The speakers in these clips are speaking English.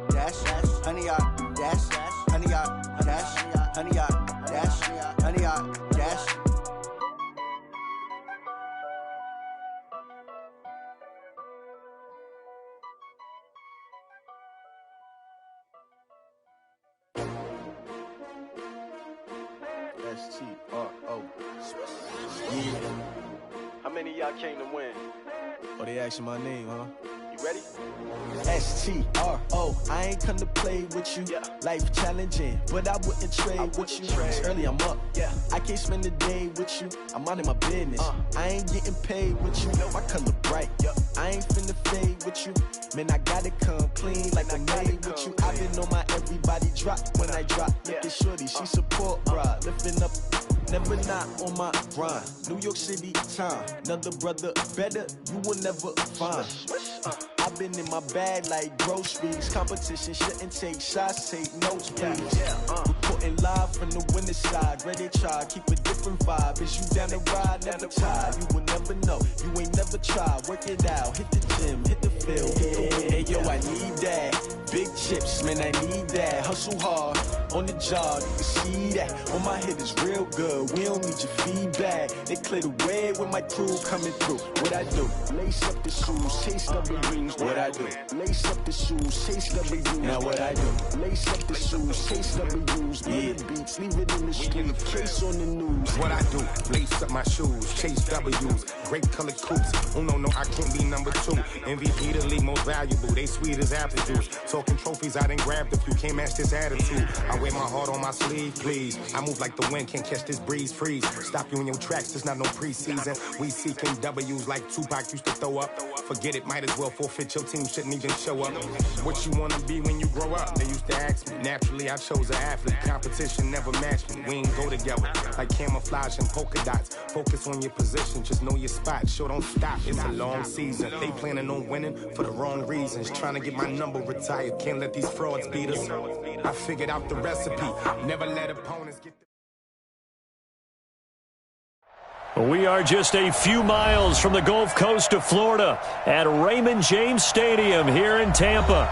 dash, honey yard, dash, honey yard, dash, honey yard, dash, honey yard, dash. S-T-R-O. Yeah. How many of y'all came to win? Oh, they asking my name, huh? You ready? S-T-R-O. I ain't come to play with you. Yeah. Life challenging, but I wouldn't trade with you. It's early, I'm up. Yeah. I can't spend the day with you. I'm minding my business. I ain't getting paid with you. My color bright. Yeah. I ain't finna fade with you. Man, I gotta come clean like I'm made with you. I've been on my everybody drop when I drop. Look at shorty, she support, bruh. Lifting up. Never not on my grind. New York City time. Another brother better, you will never find. I've been in my bag like groceries. Competition shouldn't take shots, take notes, please. Reporting live from the winning side. Ready to try, keep a different vibe. Is you down the ride, never tired. You will never know, you ain't never tried. Work it out, hit the gym, hit the field. Hey yo, I need that. Big chips, man, I need that. Hustle hard, on the job, you can see that. On my head is real good, we don't need your feedback. They clear the way when my crew coming through. What I do? Lace up the shoes, taste of the rings. What I do? Lace up the shoes, taste of the rings. Now what I do? Lace up the shoes, taste of the rings. Yeah, beats, leave it in the street, case on the news. What I do? Lace up my shoes, chase W's, great colored coops. Oh no, I can't be number 2. MVP the league most valuable, they sweet as apple juice. Talking trophies, I done grabbed a few, can't match this attitude. I wear my heart on my sleeve, please. I move like the wind, can't catch this breeze, freeze. Stop you in your tracks, there's not no preseason. We seeking W's like Tupac used to throw up. Forget it, might as well forfeit, your team shouldn't even show up. What you wanna be when you grow up? They used to ask me. Naturally, I chose an athlete. Competition never matched me. We ain't go together like camouflage and polka dots. Focus on your position, just know your spot. Sure, don't stop, it's a long season. They planning on winning for the wrong reasons. Trying to get my number retired, can't let these frauds beat us. I figured out the recipe, never let opponents get We are just a few miles from the Gulf Coast of Florida at Raymond James Stadium here in Tampa.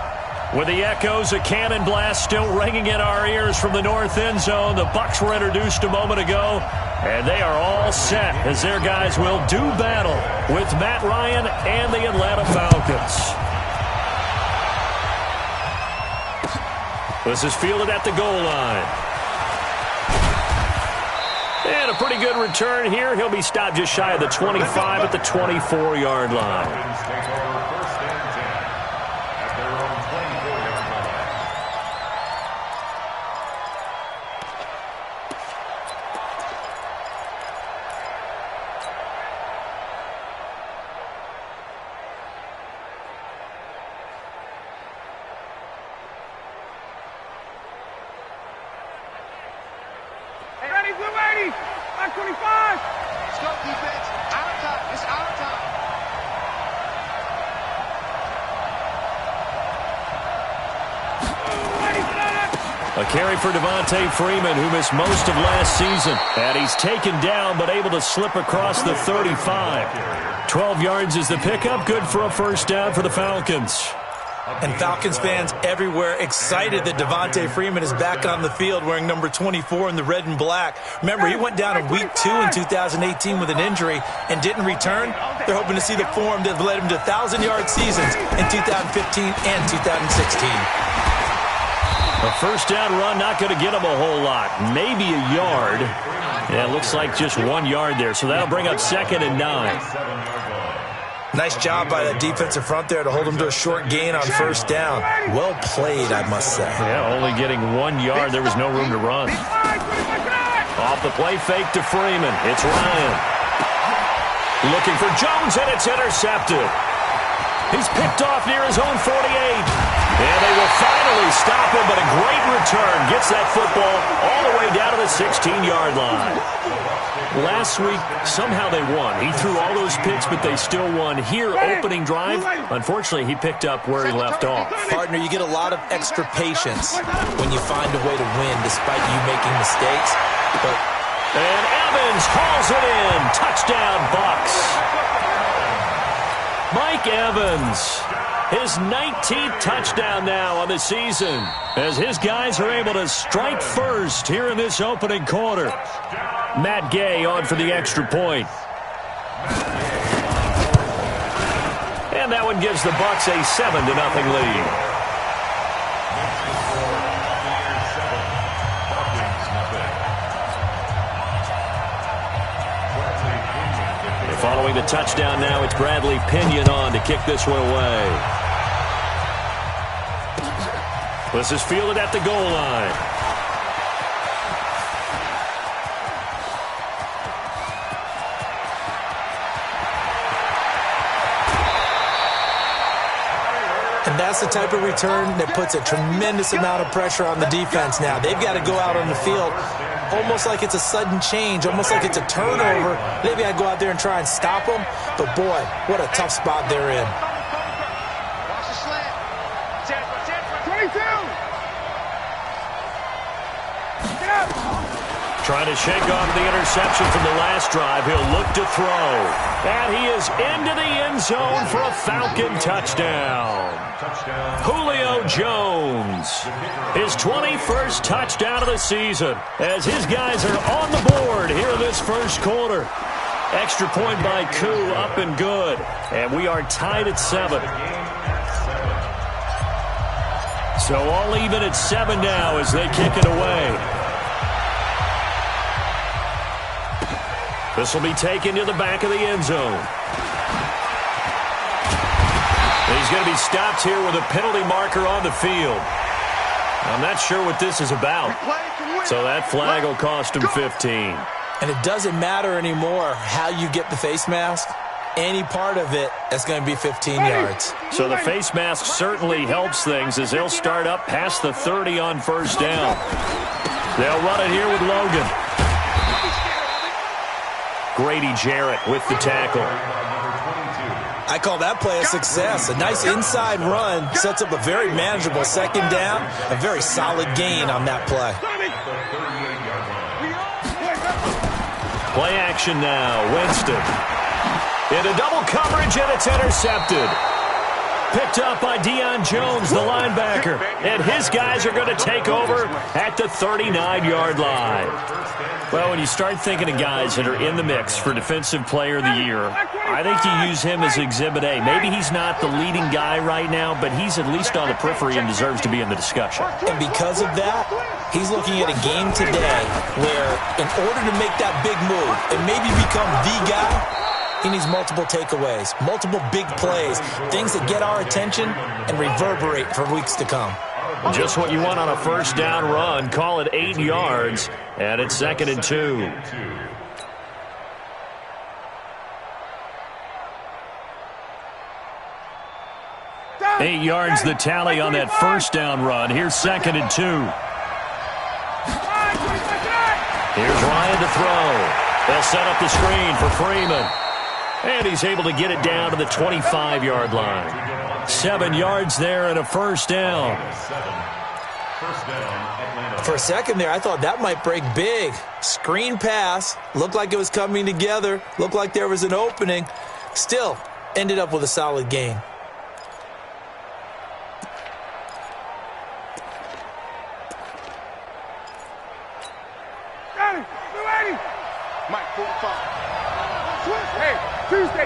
With the echoes of cannon blast still ringing in our ears from the north end zone, the Bucs were introduced a moment ago, and they are all set as their guys will do battle with Matt Ryan and the Atlanta Falcons. This is fielded at the goal line. And a pretty good return here. He'll be stopped just shy of the 25 at the 24-yard line. A carry for Devontae Freeman, who missed most of last season. And he's taken down, but able to slip across the 35. 12 yards is the pickup. Good for a first down for the Falcons. And Falcons fans everywhere excited that Devontae Freeman is back on the field wearing number 24 in the red and black. Remember, he went down in week 2 in 2018 with an injury and didn't return. They're hoping to see the form that led him to 1,000-yard seasons in 2015 and 2016. A first down run, not going to get him a whole lot. Maybe a yard. Yeah, it looks like just 1 yard there. So that'll bring up 2nd and 9. Nice job by the defensive front there to hold him to a short gain on first down. Well played, I must say. Yeah, only getting 1 yard. There was no room to run. Off the play fake to Freeman. It's Ryan. Looking for Jones, and it's intercepted. He's picked off near his own 48. And they will finally stop him, but a great return. Gets that football all the way down to the 16-yard line. Last week, somehow they won. He threw all those picks, but they still won. Here, opening drive, unfortunately, he picked up where he left off. Partner, you get a lot of extra patience when you find a way to win despite you making mistakes. And Evans hauls it in. Touchdown, Bucs. Mike Evans his 19th touchdown now on the season, as his guys are able to strike first here in this opening quarter. Matt Gay on for the extra point. And that one gives the Bucs a 7-0 lead. Following the touchdown now, it's Bradley Pinion on to kick this one away. This is fielded at the goal line. And that's the type of return that puts a tremendous amount of pressure on the defense now. They've got to go out on the field almost like it's a sudden change, almost like it's a turnover. They've got to go out there and try and stop them. But, boy, what a tough spot they're in. Watch the slant. 22. Get up. Trying to shake off the interception from the last drive. He'll look to throw. And he is into the end zone for a Falcon touchdown. Julio Jones, his 21st touchdown of the season, as his guys are on the board here in this first quarter. Extra point by Koo, up and good. And we are tied at 7. So all even at 7 now as they kick it away. This will be taken to the back of the end zone. He's going to be stopped here with a penalty marker on the field. I'm not sure what this is about. So that flag will cost him 15. And it doesn't matter anymore how you get the face mask. Any part of it is going to be 15 yards. So the face mask certainly helps things as they'll start up past the 30 on first down. They'll run it here with Logan. Grady Jarrett with the tackle. I call that play a success. A nice inside run sets up a very manageable second down. A very solid gain on that play. Play action now. Winston. Into double coverage, and it's intercepted. Picked up by Deion Jones, the linebacker. And his guys are going to take over at the 39-yard line. Well, when you start thinking of guys that are in the mix for Defensive Player of the Year, I think you use him as Exhibit A. Maybe he's not the leading guy right now, but he's at least on the periphery and deserves to be in the discussion. And because of that, he's looking at a game today where in order to make that big move and maybe become the guy, he needs multiple takeaways, multiple big plays, things that get our attention and reverberate for weeks to come. Just what you want on a first down run. Call it 8 yards, and it's 2nd and 2. Eight yards the tally on that first down run. Here's 2nd and 2. Here's Ryan to throw. They'll set up the screen for Freeman. And he's able to get it down to the 25-yard line. 7 yards there and a first down. For a second there, I thought that might break big. Screen pass. Looked like it was coming together. Looked like there was an opening. Still, ended up with a solid gain. Mike, 45. Hey, Tuesday.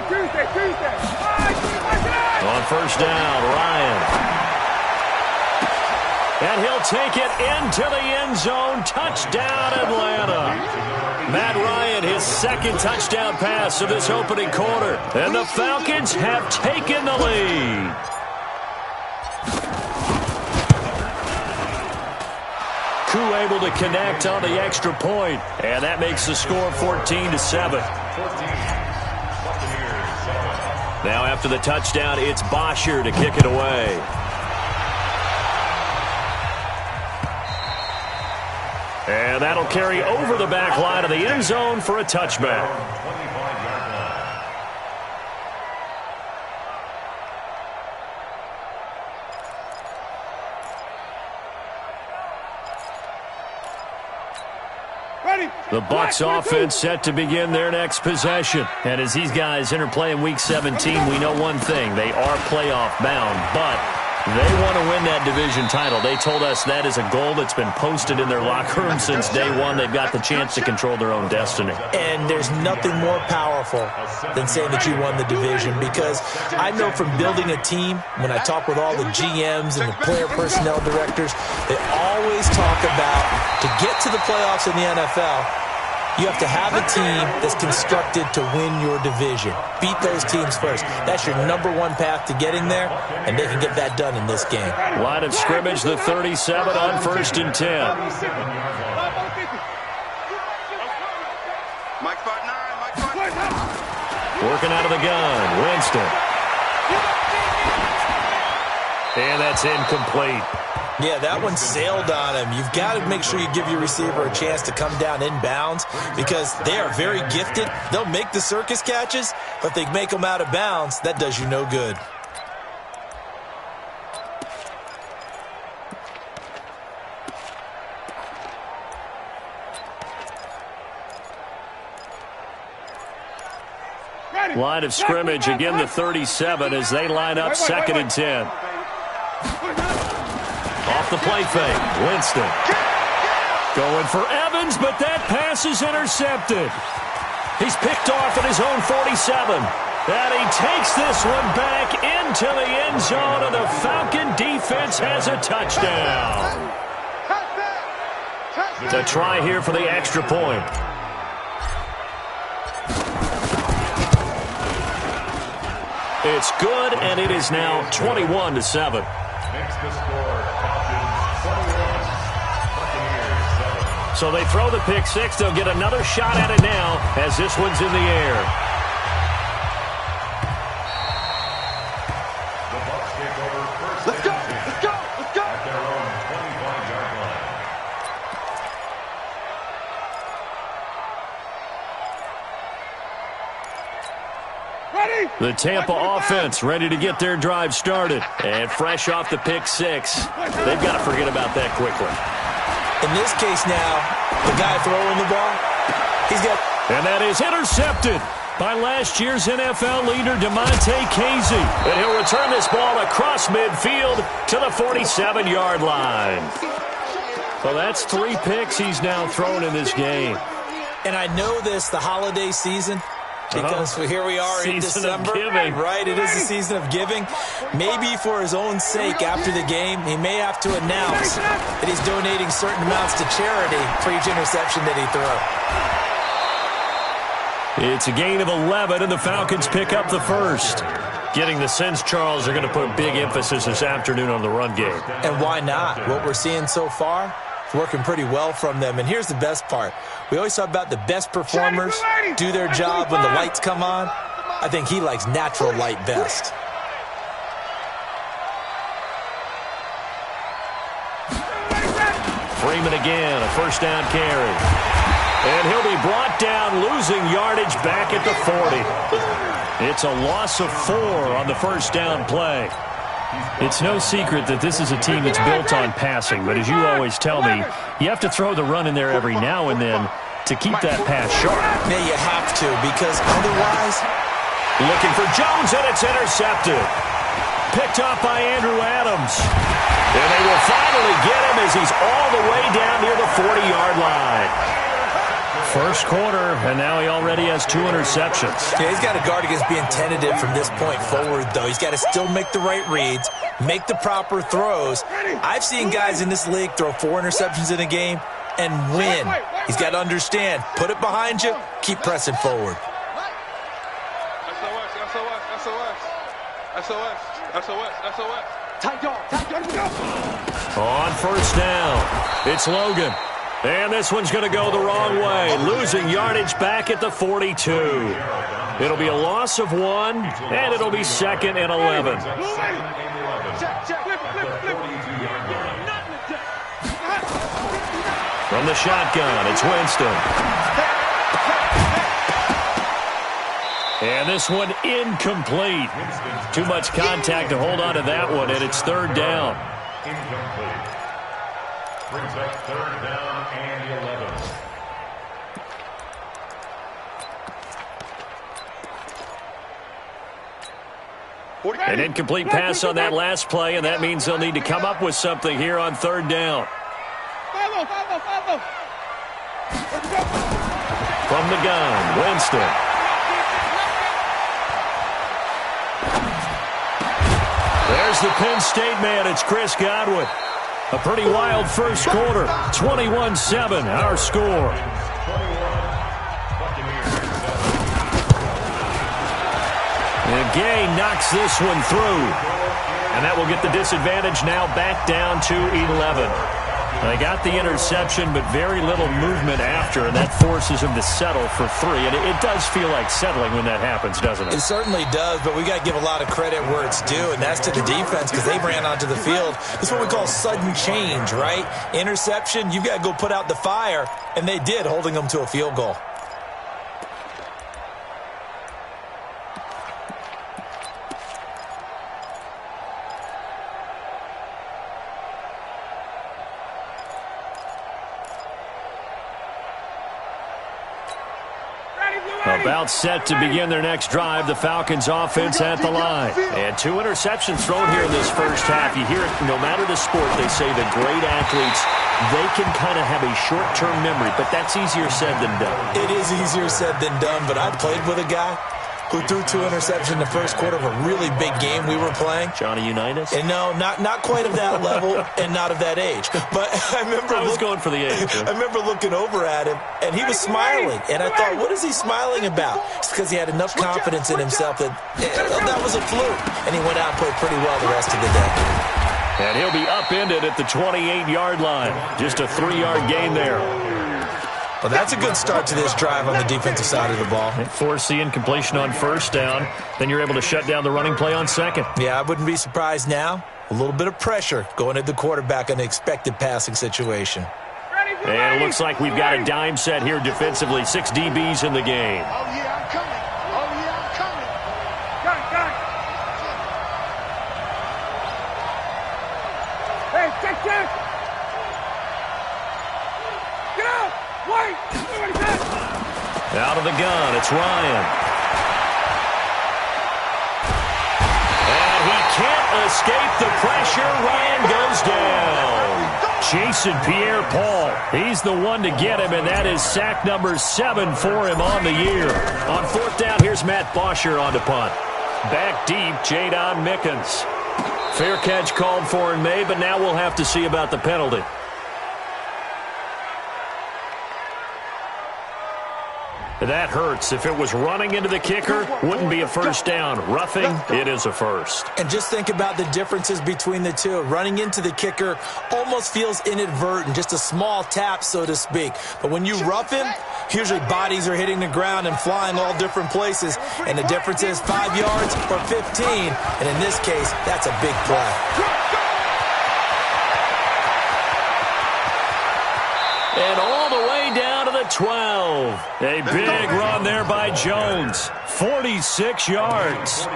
On first down, Ryan. And he'll take it into the end zone. Touchdown, Atlanta. Matt Ryan, his 2nd touchdown pass of this opening quarter. And the Falcons have taken the lead. Koo able to connect on the extra point. And that makes the score 14-7. Now after the touchdown, it's Bosher to kick it away. And that'll carry over the back line of the end zone for a touchback. The Bucs offense set to begin their next possession. And as these guys interplay in Week 17, we know one thing. They are playoff bound, but they want to win that division title. They told us that is a goal that's been posted in their locker room since day one. They've got the chance to control their own destiny. And there's nothing more powerful than saying that you won the division, because I know from building a team, when I talk with all the GMs and the player personnel directors, they always talk about to get to the playoffs in the NFL, you have to have a team that's constructed to win your division. Beat those teams first. That's your number one path to getting there, and they can get that done in this game. Line of scrimmage, the 37 on 1st and 10. Working out of the gun, Winston. And that's incomplete. Yeah, that one sailed on him. You've got to make sure you give your receiver a chance to come down inbounds, because they are very gifted. They'll make the circus catches, but if they make them out of bounds, that does you no good. Line of scrimmage, again the 37 as they line up 2nd and 10. Off the play fake, Winston. Going for Evans, but that pass is intercepted. He's picked off at his own 47. And he takes this one back into the end zone, and the Falcon defense has a touchdown. To try here for the extra point. It's good, and it is now 21-7. So they throw the pick six. They'll get another shot at it now as this one's in the air. Let's go! Let's go! Let's go! At their own 25-yard line. The Tampa offense ready to get their drive started. And fresh off the pick six. They've got to forget about that quickly. In this case now, the guy throwing the ball, he's got... And that is intercepted by last year's NFL leader, DeMonte Casey. And he'll return this ball across midfield to the 47-yard line. So that's 3 picks he's now thrown in this game. And I know this, the holiday season, because here we are in December, right? It is the season of giving. Maybe for his own sake, after the game, he may have to announce that he's donating certain amounts to charity for each interception that he throws. It's a gain of 11, and the Falcons pick up the first. Getting the sense, Charles, are going to put big emphasis this afternoon on the run game. And why not? What we're seeing so far, it's working pretty well from them. And here's the best part. We always talk about the best performers do their job when the lights come on. I think he likes natural light best. Freeman again, a first down carry. And he'll be brought down, losing yardage back at the 40. It's a loss of 4 on the first down play. It's no secret that this is a team that's built on passing, but as you always tell me, you have to throw the run in there every now and then to keep that pass sharp. Yeah, you have to, because otherwise... Looking for Jones, and it's intercepted. Picked up by Andrew Adams. And they will finally get him as he's all the way down near the 40-yard line. First quarter, and now he already has 2 interceptions. Yeah, he's got to guard against being tentative from this point forward, though. He's got to still make the right reads, make the proper throws. I've seen guys in this league throw 4 interceptions in a game and win. He's got to understand, put it behind you, keep pressing forward. SOS. Tight dog. On first down, it's Logan. And this one's going to go the wrong way, losing yardage back at the 42. It'll be a loss of 1, and it'll be 2nd and 11. From the shotgun, it's Winston. And this one incomplete. Too much contact to hold on to that one, and it's 3rd down. Incomplete. Brings up 3rd down and 11. An incomplete pass on that last play, and that means they'll need to come up with something here on third down. From the gun, Winston. There's the Penn State man. It's Chris Godwin. A pretty wild first quarter. 21-7, our score. And Gay knocks this one through. And that will get the disadvantage now back down to 11. They got the interception, but very little movement after, and that forces him to settle for 3. And it does feel like settling when that happens, doesn't it? It certainly does, but we got to give a lot of credit where it's due, and that's to the defense because they ran onto the field. It's what we call sudden change, right? Interception, you've got to go put out the fire, and they did, holding them to a field goal. About set to begin their next drive, the Falcons offense at the line. And 2 interceptions thrown here in this first half. You hear it no matter the sport, they say the great athletes, they can kind of have a short-term memory, but that's easier said than done. It is easier said than done, but I played with a guy who threw 2 interceptions in the first quarter of a really big game we were playing. Johnny Unitas? And no, not quite of that level and not of that age. But I remember I was going for the age. I remember looking over at him, and he was smiling. And I thought, what is he smiling about? It's because he had enough confidence in himself that that was a fluke. And he went out and played pretty well the rest of the day. And he'll be upended at the 28-yard line. Just a 3-yard gain there. Well, that's a good start to this drive on the defensive side of the ball. Force the incompletion on first down. Then you're able to shut down the running play on second. Yeah, I wouldn't be surprised now. A little bit of pressure going at the quarterback in an expected passing situation. And it looks like we've got a dime set here defensively. 6 DBs in the game. Oh, yeah, I'm coming. Oh, yeah, I'm coming. Got it. Hey, check. Get out. Wait. Out of the gun, it's Ryan. And he can't escape the pressure. Ryan goes down. Chasing Pierre-Paul. He's the one to get him, and that is sack number 7 for him on the year. On fourth down, here's Matt Bosher on to punt. Back deep, Jadon Mickens. Fair catch called for and made, but now we'll have to see about the penalty. That hurts. If it was running into the kicker, wouldn't be a first down. Roughing, it is a first. And just think about the differences between the two. Running into the kicker almost feels inadvertent, just a small tap, so to speak. But when you rough him, usually bodies are hitting the ground and flying all different places. And the difference is 5 yards or 15. And in this case, that's a big play. And all the way down to the 12. A big run there by Jones. 46 yards.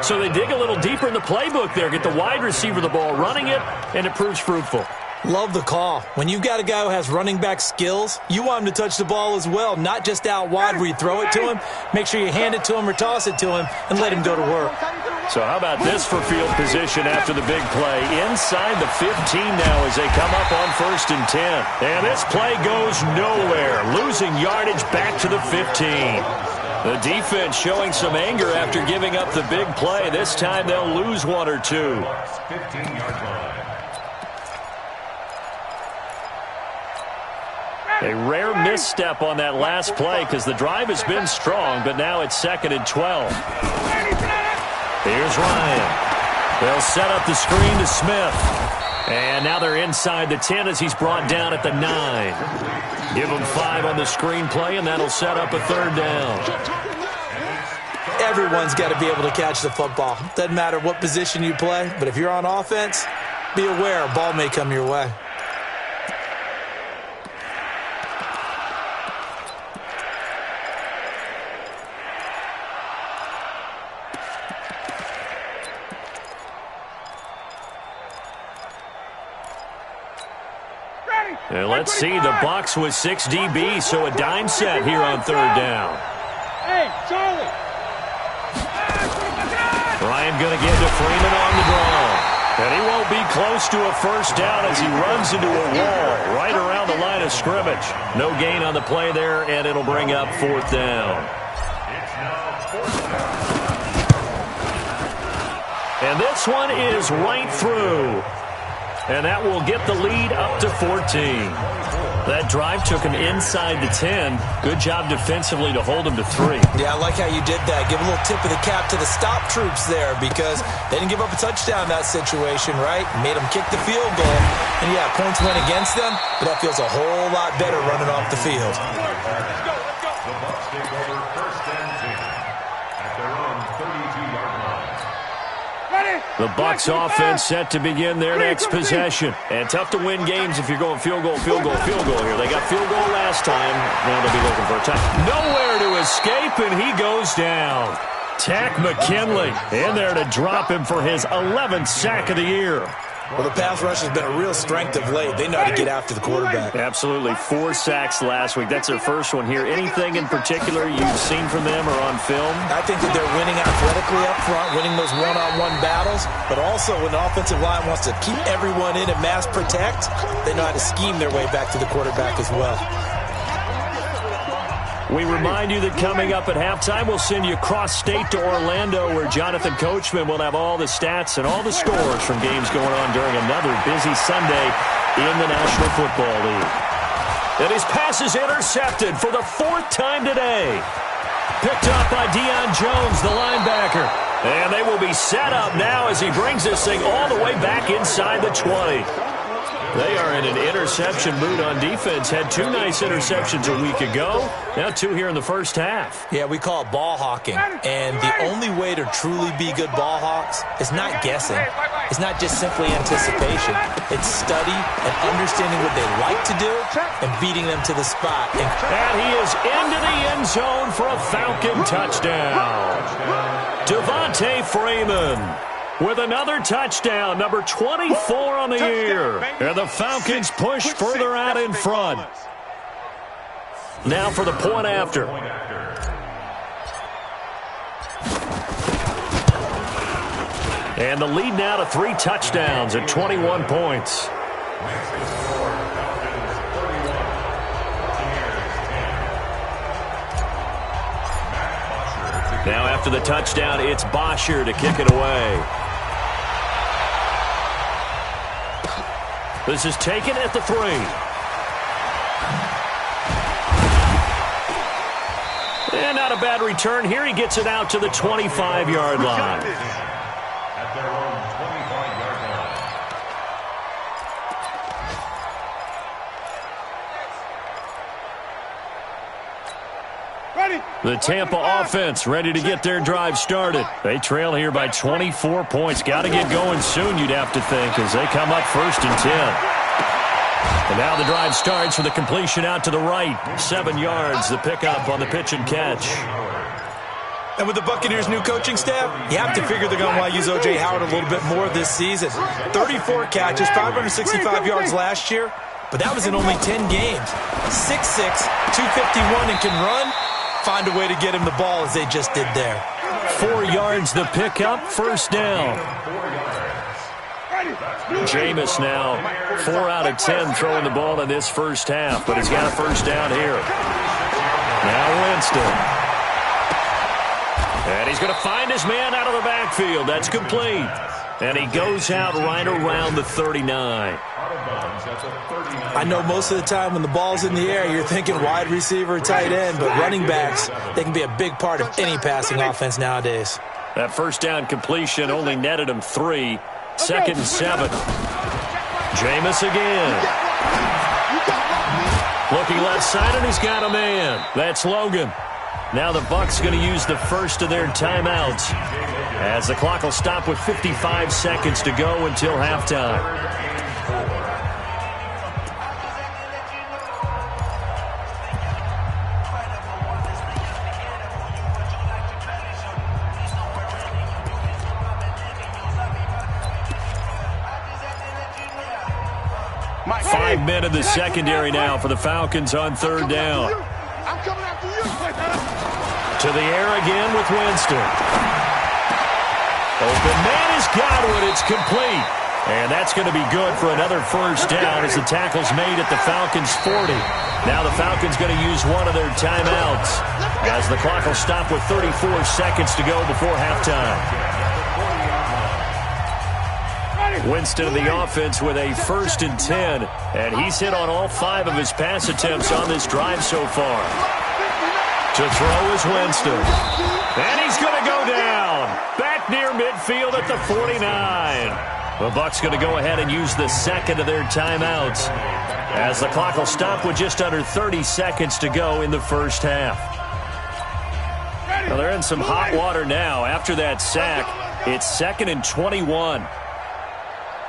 So they dig a little deeper in the playbook there. Get the wide receiver the ball, running it, and it proves fruitful. Love the call. When you've got a guy who has running back skills, you want him to touch the ball as well, not just out wide where you throw it to him. Make sure you hand it to him or toss it to him and let him go to work. So how about this for field position after the big play? Inside the 15 now as they come up on 1st and 10. And this play goes nowhere. Losing yardage back to the 15. The defense showing some anger after giving up the big play. This time they'll lose 1 or 2. 15-yard line. A rare misstep on that last play because the drive has been strong, but now it's 2nd and 12. Here's Ryan. They'll set up the screen to Smith. And now they're inside the 10 as he's brought down at the 9. Give him 5 on the screen play, and that'll set up a 3rd down. Everyone's got to be able to catch the football. Doesn't matter what position you play, but if you're on offense, be aware a ball may come your way. And let's see, the Bucs with 6 DBs, so a dime set here on 3rd down. Hey, Charlie! Ryan going to get to Freeman on the draw. And he won't be close to a first down as he runs into a wall right around the line of scrimmage. No gain on the play there, and it'll bring up 4th down. And this one is right through. And that will get the lead up to 14. That drive took him inside the 10. Good job defensively to hold him to 3. Yeah, I like how you did that. Give a little tip of the cap to the stop troops there because they didn't give up a touchdown in that situation, right? Made them kick the field goal. And, yeah, points went against them, but that feels a whole lot better running off the field. Let's go. The Bucs take over 1st and 10 at their own 32-yard line. The Bucs offense set to begin their next possession. And tough to win games if you're going field goal here. They got field goal last time. Now they'll be looking for a touchdown. Nowhere to escape, and he goes down. Tack McKinley in there to drop him for his 11th sack of the year. Well, the pass rush has been a real strength of late. They know how to get after the quarterback. Absolutely. 4 sacks last week. That's their first one here. Anything in particular you've seen from them or on film? I think that they're winning athletically up front, winning those one-on-one battles, but also when the offensive line wants to keep everyone in and mass protect, they know how to scheme their way back to the quarterback as well. We remind you that coming up at halftime, we'll send you cross-state to Orlando, where Jonathan Coachman will have all the stats and all the scores from games going on during another busy Sunday in the National Football League. And his pass is intercepted for the 4th time today. Picked up by Deion Jones, the linebacker. And they will be set up now as he brings this thing all the way back inside the 20. They are in an interception mood on defense. Had 2 nice interceptions a week ago. Now 2 here in the first half. Yeah, we call it ball hawking. And the only way to truly be good ball hawks is not guessing. It's not just simply anticipation. It's study and understanding what they like to do and beating them to the spot. And he is into the end zone for a Falcon touchdown. Devontae Freeman with another touchdown, number 24 on the year. And the Falcons push further out in front. Now for the point after. And the lead now to 3 touchdowns at 21 points. Now after the touchdown, it's Bosher to kick it away. This is taken at the 3. And not a bad return here. He gets it out to the 25-yard line. At their own 25-yard line. The Tampa offense ready to get their drive started. They trail here by 24 points. Got to get going soon, you'd have to think, as they come up 1st and 10. And now the drive starts with a completion out to the right. 7 yards, the pickup on the pitch and catch. And with the Buccaneers' new coaching staff, you have to figure they're going to want to use O.J. Howard a little bit more this season. 34 catches, 565 yards last year, but that was in only 10 games. 6'6", 251, and can run. Find a way to get him the ball as they just did there. 4 yards the pickup, 1st down. Jameis now 4 out of 10 throwing the ball in this first half, but he's got a 1st down here. Now Winston. And he's going to find his man out of the backfield. That's complete. And he goes out right around the 39. I know most of the time when the ball's in the air, you're thinking wide receiver, tight end, but running backs, they can be a big part of any passing offense nowadays. That 1st down completion only netted him 3. 2nd and 7. Jameis again. Looking left side, and he's got a man. That's Logan. Now the Bucs going to use the first of their timeouts, as the clock will stop with 55 seconds to go until halftime. Five men in the secondary now for the Falcons on 3rd down. To the air again with Winston. Open man is Godwin. It's complete. And that's going to be good for another first down as the tackle's made at the Falcons' 40. Now the Falcons going to use one of their timeouts as the clock will stop with 34 seconds to go before halftime. Winston of the offense with a 1st and 10, and he's hit on all 5 of his pass attempts on this drive so far. To throw is Winston. And he's going to go down. Back near midfield at the 49. The Bucs going to go ahead and use the second of their timeouts as the clock will stop with just under 30 seconds to go in the first half. Well, they're in some hot water now. After that sack, it's 2nd and 21.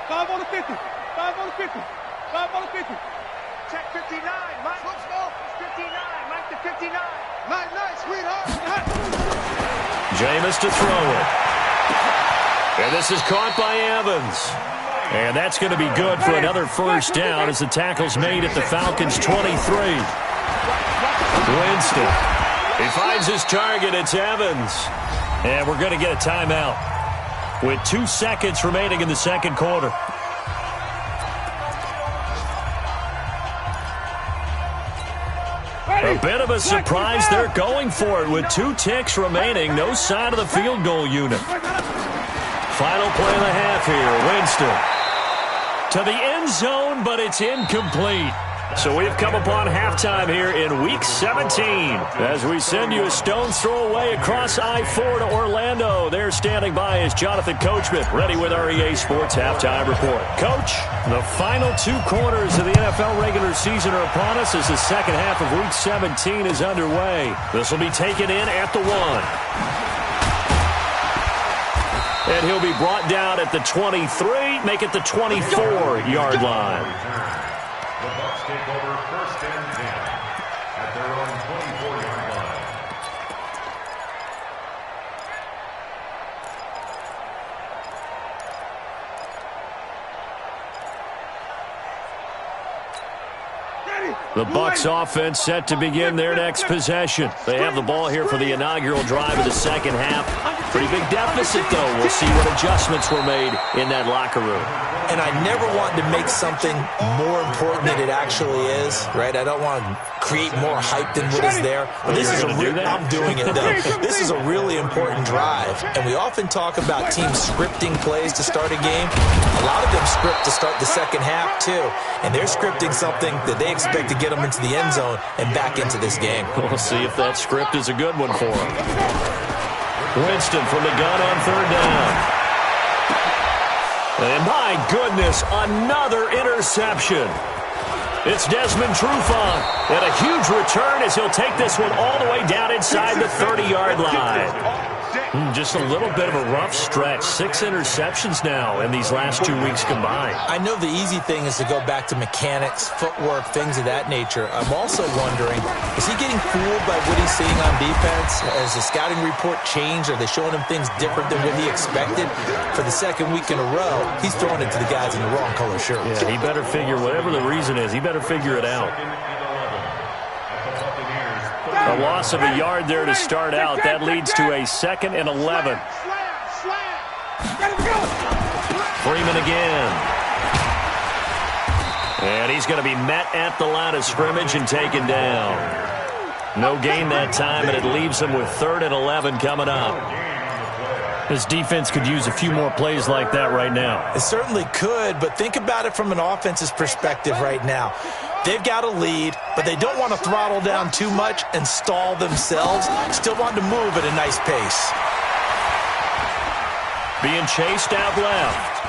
5 on the 50. 5 on the 50. 5 on the 50. Check 59. Mike, let's go. 59. Mike to 59. Nice, sweetheart. Jameis to throw it. And this is caught by Evans. And that's going to be good for another first down as the tackle's made at the Falcons' 23. Winston. He finds his target. It's Evans. And we're going to get a timeout with 2 seconds remaining in the second quarter. A bit of a surprise. They're going for it with 2 ticks remaining. No sign of the field goal unit. Final play of the half here. Winston to the end zone, but it's incomplete. So we've come upon halftime here in Week 17 as we send you a stone's throw away across I-4 to Orlando. There standing by is Jonathan Coachman, ready with our EA Sports Halftime Report. Coach, the final 2 quarters of the NFL regular season are upon us as the second half of Week 17 is underway. This will be taken in at the 1. And he'll be brought down at the 23, make it the 24-yard line. The Bucs take over 1st and 10 at their own 24-yard line. The Bucs offense set to begin their next possession. They have the ball here for the inaugural drive of the second half. Pretty big deficit, though. We'll see what adjustments were made in that locker room. And I never want to make something more important than it actually is, right? I don't want to create more hype than what is there. But this is I'm doing it, though. This is a really important drive. And we often talk about teams scripting plays to start a game. A lot of them script to start the second half, too. And they're scripting something that they expect to get them into the end zone and back into this game. We'll see if that script is a good one for them. Winston from the gun on 3rd down. And my goodness, another interception. It's Desmond Trufant. And a huge return as he'll take this one all the way down inside the 30-yard line. Just a little bit of a rough stretch. 6 interceptions now in these last 2 weeks combined. I know the easy thing is to go back to mechanics, footwork, things of that nature. I'm also wondering, is he getting fooled by what he's seeing on defense? Has the scouting report changed? Are they showing him things different than what he expected? For the second week in a row, he's throwing it to the guys in the wrong color shirts. Yeah, he better figure, whatever the reason is, he better figure it out. A loss of a yard there to start out. That leads to a 2nd and 11. Freeman again. And he's going to be met at the line of scrimmage and taken down. No gain that time, and it leaves him with 3rd and 11 coming up. This defense could use a few more plays like that right now. It certainly could, but think about it from an offense's perspective right now. They've got a lead, but they don't want to throttle down too much and stall themselves. Still want to move at a nice pace. Being chased out left.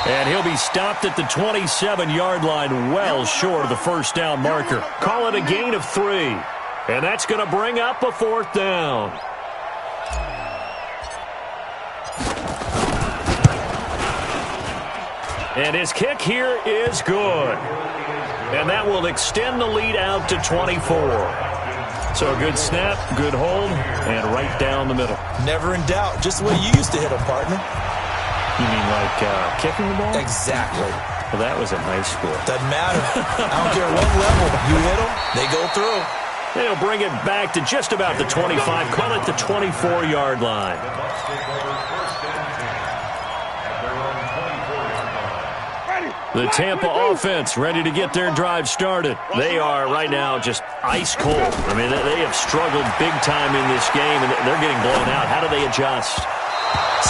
And he'll be stopped at the 27-yard line, well short of the first down marker. Call it a gain of 3. And that's going to bring up a 4th down. And his kick here is good. And that will extend the lead out to 24. So a good snap, good hold, and right down the middle. Never in doubt. Just the way you used to hit them, partner. You mean like kicking the ball? Exactly. Well, that was in high school. Doesn't matter. I don't care what level. You hit them, they go through. They'll bring it back to just about the 25. Call it the 24-yard line. The Bucs take over first and 10 at their own 24-yard line. The Tampa offense ready to get their drive started. They are right now just ice cold. I mean, they have struggled big time in this game, and they're getting blown out. How do they adjust?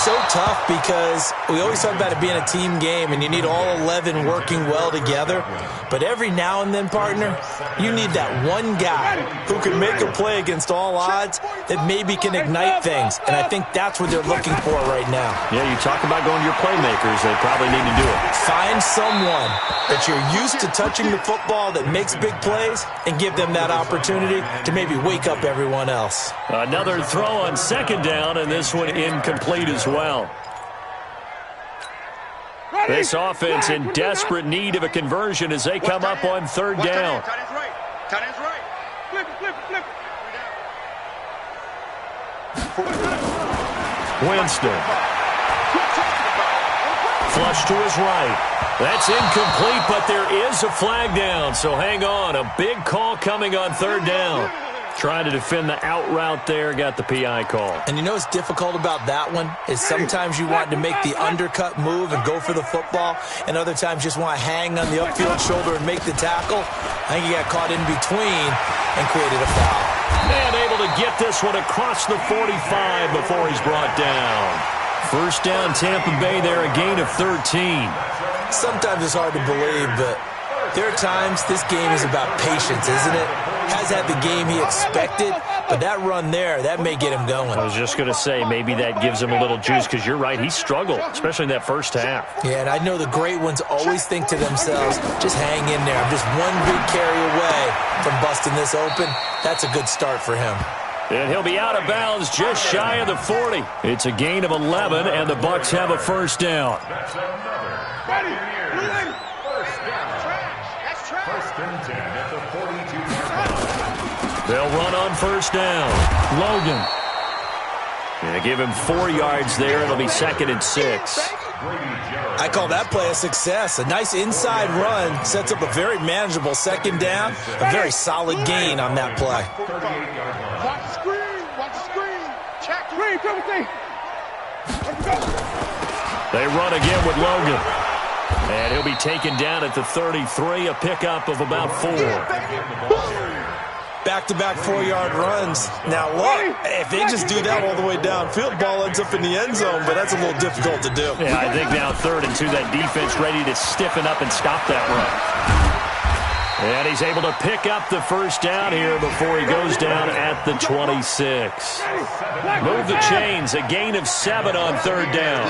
So tough because we always talk about it being a team game and you need all 11 working well together. But every now and then, partner, you need that one guy who can make a play against all odds that maybe can ignite things. And I think that's what they're looking for right now. Yeah, you talk about going to your playmakers. They probably need to do it. Find someone that you're used to touching the football that makes big plays and give them that opportunity to maybe wake up everyone else. Another throw on second down, and this one incomplete as well. This offense in desperate need of a conversion as they come up on third down. Tight end's right. Tight end's right. Flip it, flip it, flip it. Winston. Flush to his right. That's incomplete, but there is a flag down, so hang on. A big call coming on third down. Trying to defend the out route there, got the PI call. And you know what's difficult about that one is sometimes you want to make the undercut move and go for the football, and other times just want to hang on the upfield shoulder and make the tackle. I think he got caught in between and created a foul. And able to get this one across the 45 before he's brought down. First down, Tampa Bay there, a gain of 13. Sometimes it's hard to believe, but there are times this game is about patience, isn't it? Has had the game he expected, but that run there, that may get him going. I was just going to say, maybe that gives him a little juice, because you're right, he struggled, especially in that first half. Yeah, and I know the great ones always think to themselves, just hang in there. I'm just one big carry away from busting this open. That's a good start for him. And he'll be out of bounds just shy of the 40. It's a gain of 11, and the Bucs have a first down. That's another Buccaneers first down. First and 10 at the 42-yard line. They'll run on first down. Logan. And they give him 4 yards there. It'll be second and 6. I call that play a success. A nice inside run sets up a very manageable second down. A very solid gain on that play. 38-yard line. Watch the screen. Watch the screen. Check. Screen, everything. Let's go. They run again with Logan. And he'll be taken down at the 33, a pickup of about 4. Back-to-back 4-yard runs. Now, look, if they just do that all the way downfield, ball ends up in the end zone, but that's a little difficult to do. Yeah, I think now 3rd and 2, that defense ready to stiffen up and stop that run. And he's able to pick up the first down here before he goes down at the 26. Move the chains, a gain of 7 on third down.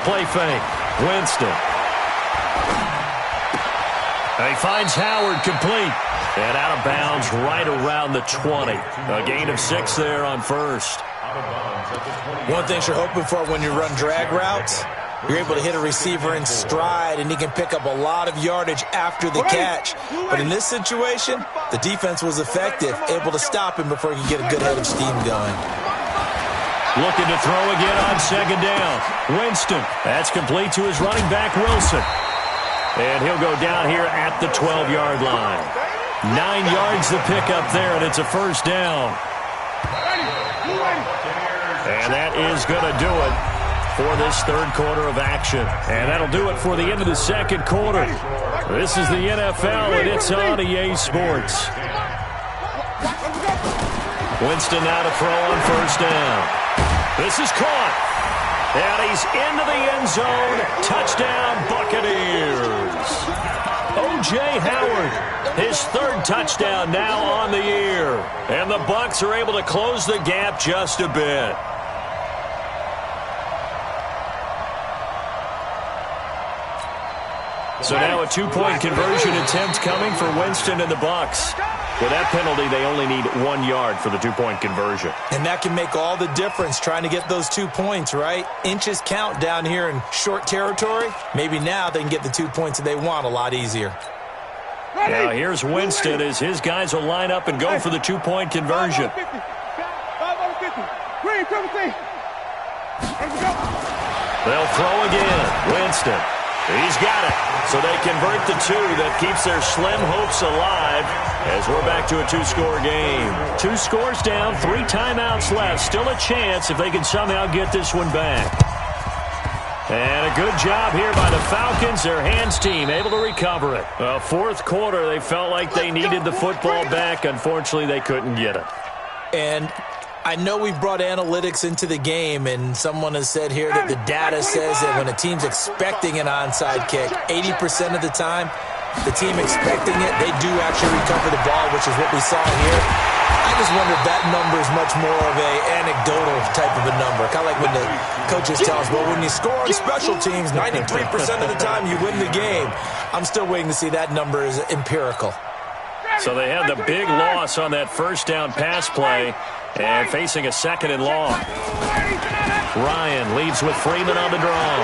Play fake. Winston. He finds Howard complete. And out of bounds right around the 20. A gain of 6 there on first. One thing you're hoping for when you run drag routes, you're able to hit a receiver in stride, and he can pick up a lot of yardage after the catch. But in this situation, the defense was effective, able to stop him before he could get a good head of steam going. Looking to throw again on second down. Winston. That's complete to his running back, Wilson. And he'll go down here at the 12-yard line. 9 yards the pickup there, and it's a first down. And that is going to do it for this third quarter of action. And that'll do it for the end of the second quarter. This is the NFL, and it's on EA Sports. Winston now to throw on first down. This is caught. And he's into the end zone. Touchdown, Buccaneers. O.J. Howard, his 3rd touchdown now on the year. And the Bucs are able to close the gap just a bit. So now a 2-point conversion attempt coming for Winston and the Bucs. With that penalty, they only need 1 yard for the 2-point conversion. And that can make all the difference trying to get those 2 points, right? Inches count down here in short territory. Maybe now they can get the 2 points that they want a lot easier. Now here's Winston as his guys will line up and go for the 2-point conversion. 5 on 50. Green, everything. Let's go. They'll throw again. Winston. He's got it. So they convert the two. That keeps their slim hopes alive as we're back to a two-score game. 2 scores down, 3 timeouts left. Still a chance if they can somehow get this one back. And a good job here by the Falcons. Their hands team able to recover it. Well, fourth quarter, they felt like they needed the football back. Unfortunately, they couldn't get it. And I know we've brought analytics into the game, and someone has said here that the data says that when a team's expecting an onside kick, 80% of the time, the team expecting it, they do actually recover the ball, which is what we saw here. I just wonder if that number is much more of a anecdotal type of a number. Kind of like when the coaches tell us, well, when you score on special teams, 93% of the time you win the game. I'm still waiting to see that number is empirical. So they had the big loss on that first down pass play and facing a second and long. Ryan leads with Freeman on the draw.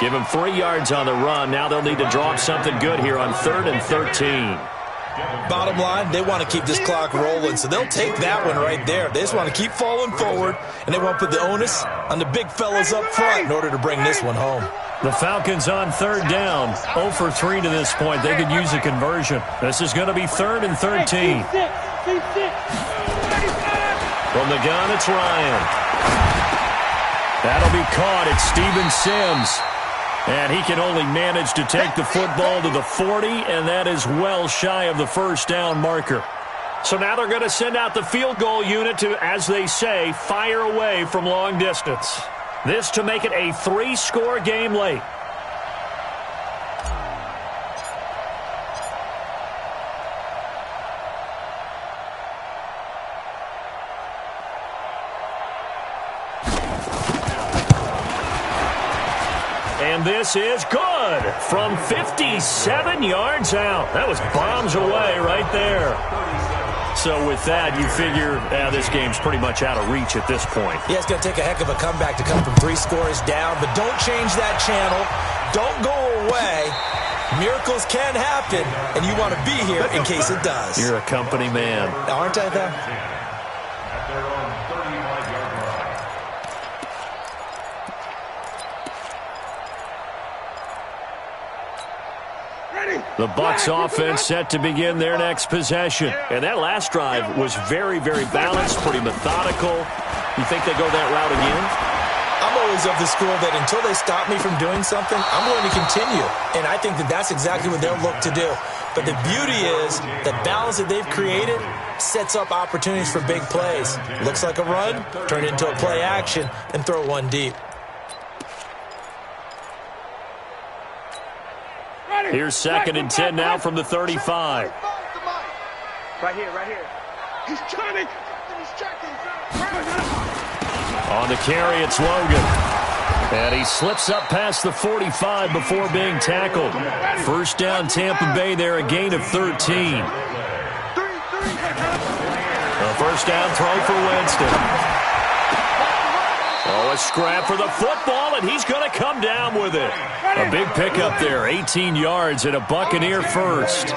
Give him 3 yards on the run. Now they'll need to drop something good here on 3rd and 13. Bottom line, they want to keep this clock rolling, so they'll take that one right there. They just want to keep falling forward, and they want to put the onus on the big fellas up front in order to bring this one home. The Falcons on 3rd down. 0 for 3 to this point. They could use a conversion. This is going to be 3rd and 13. From the gun, it's Ryan. That'll be caught. It's Steven Sims. And he can only manage to take the football to the 40, and that is well shy of the first down marker. So now they're going to send out the field goal unit to, as they say, fire away from long distance. This to make it a 3-score game late. And this is good from 57 yards out. That was bombs away right there. So with that, you figure this game's pretty much out of reach at this point. Yeah, it's going to take a heck of a comeback to come from 3 scores down, but don't change that channel. Don't go away. Miracles can happen, and you want to be here in case it does. You're a company man. Aren't I, though? The Bucs offense set to begin their next possession. And that last drive was very, very balanced, pretty methodical. You think they go that route again? I'm always of the school that until they stop me from doing something, I'm going to continue. And I think that that's exactly what they'll look to do. But the beauty is the balance that they've created sets up opportunities for big plays. Looks like a run, turn it into a play action, and throw one deep. Here's 2nd and 10 now from the 35. Right here. He's trying to. On the carry, it's Logan. And he slips up past the 45 before being tackled. First down, Tampa Bay there, a gain of 13. A first down throw for Winston. Oh, a scrap for the football, and he's going to come down with it. A big pickup there, 18 yards and a Buccaneer first.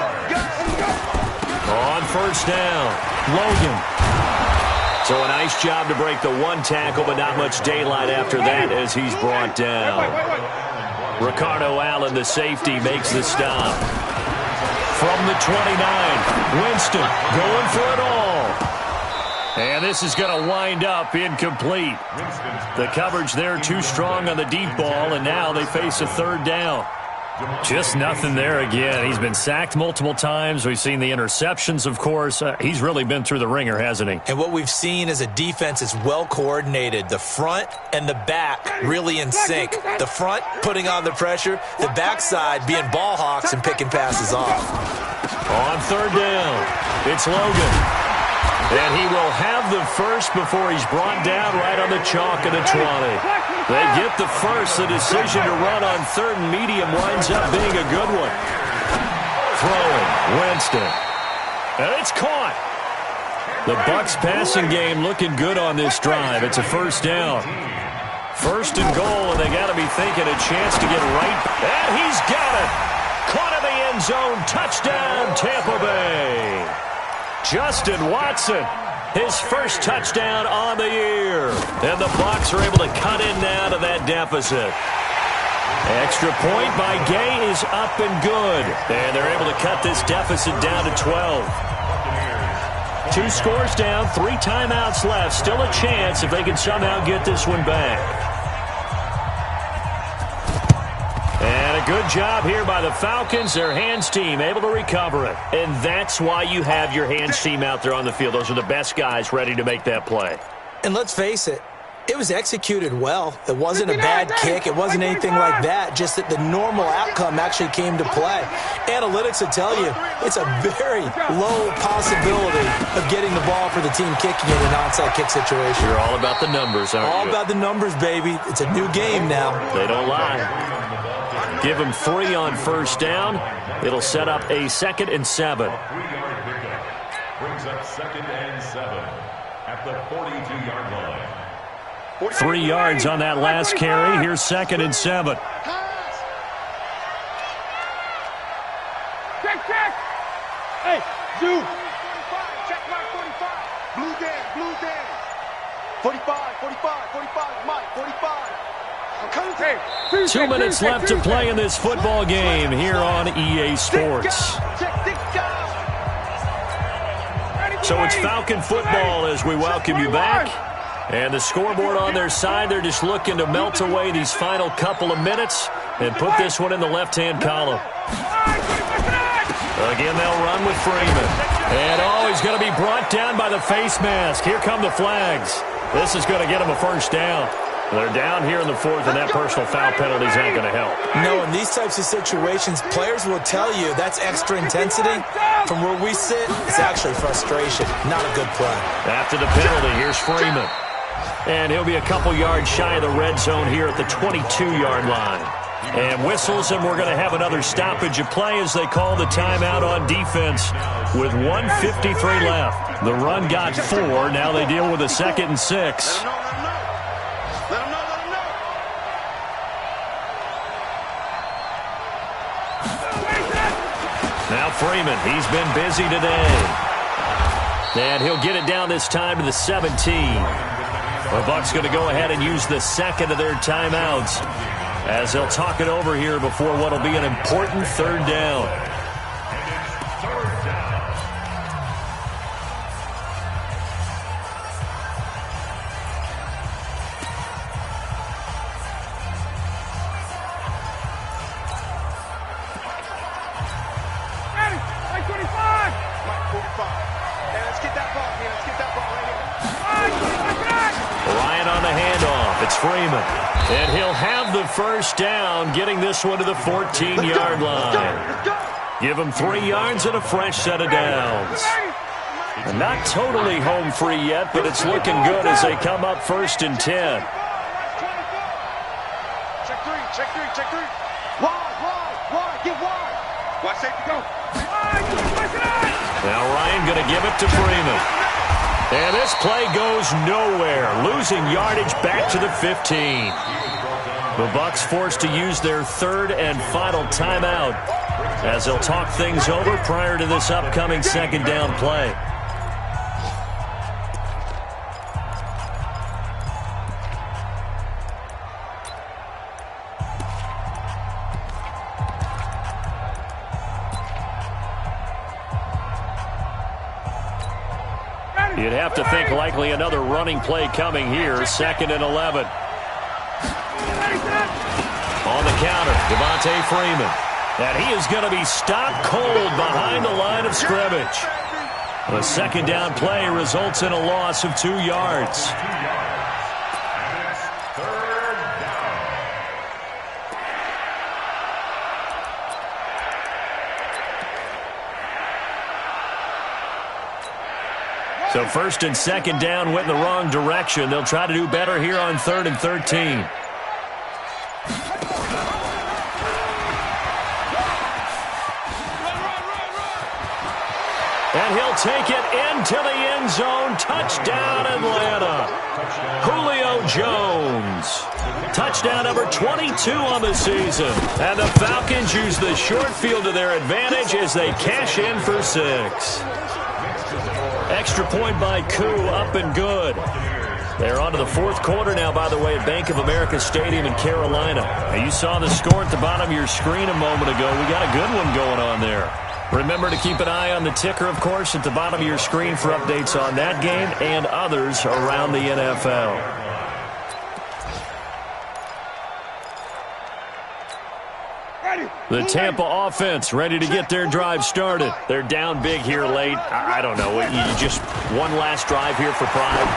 On first down, Logan. So a nice job to break the 1 tackle, but not much daylight after that as he's brought down. Ricardo Allen, the safety, makes the stop. From the 29, Winston going for it all. And this is going to wind up incomplete. The coverage there too strong on the deep ball, and now they face a 3rd down. Just nothing there again. He's been sacked multiple times. We've seen the interceptions, of course. He's really been through the ringer, hasn't he? And what we've seen is a defense is well coordinated. The front and the back really in sync. The front putting on the pressure. The backside being ball hawks and picking passes off. On 3rd down, it's Logan. And he will have the first before he's brought down right on the chalk of the 20. They get the first. The decision to run on 3rd and medium winds up being a good one. Throwing, Winston. And it's caught. The Bucs passing game looking good on this drive. It's a first down. 1st and goal, and they got to be thinking a chance to get right. And he's got it. Caught in the end zone. Touchdown, Tampa Bay. Justin Watson, his first touchdown on the year. And the Bucs are able to cut in now to that deficit. Extra point by Gay is up and good. And they're able to cut this deficit down to 12. 2 scores down, 3 timeouts left. Still a chance if they can somehow get this one back. And a good job here by the Falcons. Their hands team able to recover it. And that's why you have your hands team out there on the field. Those are the best guys ready to make that play. And let's face it, it was executed well. It wasn't a bad kick. It wasn't anything like that. Just that the normal outcome actually came to play. Analytics will tell you it's a very low possibility of getting the ball for the team kicking in an onside kick situation. You're all about the numbers, aren't you? All about the numbers, baby. It's a new game now. They don't lie. Give them 3 on first down. It'll set up a 2nd and 7. 3-yard pickup. Brings up 2nd and 7 at the 42-yard line. 3 yards on that last carry. Here's 2nd and 7. Check. Hey, Zoo. 45. Check mark 45. Blue Dan. 45. Mike, 45. I'm coming. Hey, 2 minutes left to play in this football game here on EA Sports. So it's Falcon football as we welcome you back. And the scoreboard on their side, they're just looking to melt away these final couple of minutes and put this one in the left-hand column. Again, they'll run with Freeman. And, he's going to be brought down by the face mask. Here come the flags. This is going to get them a first down. They're down here in the 4th, and that personal foul penalty is not going to help. No, in these types of situations, players will tell you that's extra intensity. From where we sit, it's actually frustration. Not a good play. After the penalty, here's Freeman. And he'll be a couple yards shy of the red zone here at the 22-yard line. And whistles, and we're going to have another stoppage of play as they call the timeout on defense with 1:53 left. The run got 4. Now they deal with a 2nd and 6. Let him know. Now Freeman, he's been busy today. And he'll get it down this time to the 17. The Bucs going to go ahead and use the 2nd of their timeouts as they'll talk it over here before what will be an important 3rd down. Freeman. And he'll have the first down, getting this one to the 14-yard line. Give him 3 yards and a fresh set of downs. And not totally home free yet, but it's looking good as they come up 1st and 10. Check three. Wide. Get wide. Watch safety go. Now Ryan going to give it to Freeman. And this play goes nowhere, losing yardage back to the 15. The Bucs forced to use their 3rd and final timeout as they'll talk things over prior to this upcoming 2nd down play. You'd have to think likely another running play coming here. 2nd and 11. On the counter, Devontae Freeman. And he is going to be stopped cold behind the line of scrimmage. The 2nd down play results in a loss of 2 yards. So 1st and 2nd down went in the wrong direction. They'll try to do better here on 3rd and 13. And he'll take it into the end zone. Touchdown, Atlanta. Julio Jones. Touchdown number 22 on the season. And the Falcons use the short field to their advantage as they cash in for 6. Extra point by Koo, up and good. They're on to the fourth quarter now, by the way, at Bank of America Stadium in Carolina. Now, you saw the score at the bottom of your screen a moment ago. We got a good one going on there. Remember to keep an eye on the ticker, of course, at the bottom of your screen for updates on that game and others around the NFL. The Tampa offense ready to get their drive started. They're down big here late. I don't know. You just one last drive here for pride.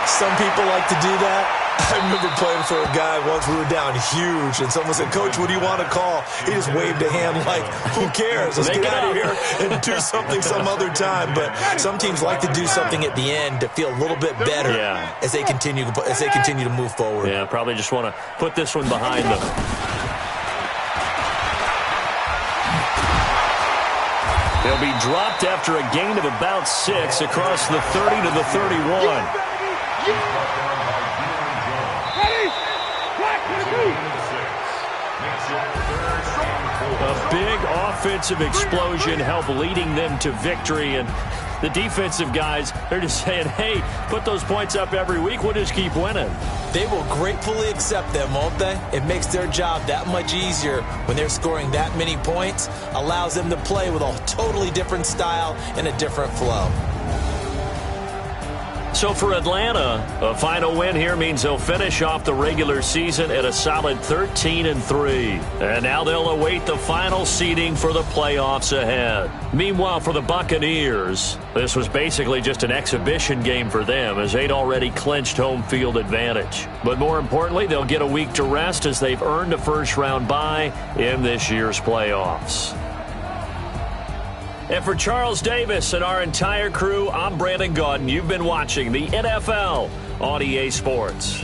Some people like to do that. I remember playing for a guy once. We were down huge, and someone said, "Coach, what do you want to call?" He just waved a hand like, who cares? Let's get out of here and do something some other time. But some teams like to do something at the end to feel a little bit better as they continue to move forward. Yeah, probably just want to put this one behind them. They'll be dropped after a gain of about 6 across the 30 to the 31. A big offensive explosion helped leading them to victory, and the defensive guys, they're just saying, hey, put those points up every week, we'll just keep winning. They will gratefully accept them, won't they? It makes their job that much easier when they're scoring that many points, allows them to play with a totally different style and a different flow. So for Atlanta, a final win here means they'll finish off the regular season at a solid 13-3. And now they'll await the final seeding for the playoffs ahead. Meanwhile, for the Buccaneers, this was basically just an exhibition game for them as they'd already clinched home field advantage. But more importantly, they'll get a week to rest as they've earned a first-round bye in this year's playoffs. And for Charles Davis and our entire crew, I'm Brandon Gaudin. You've been watching the NFL on EA Sports.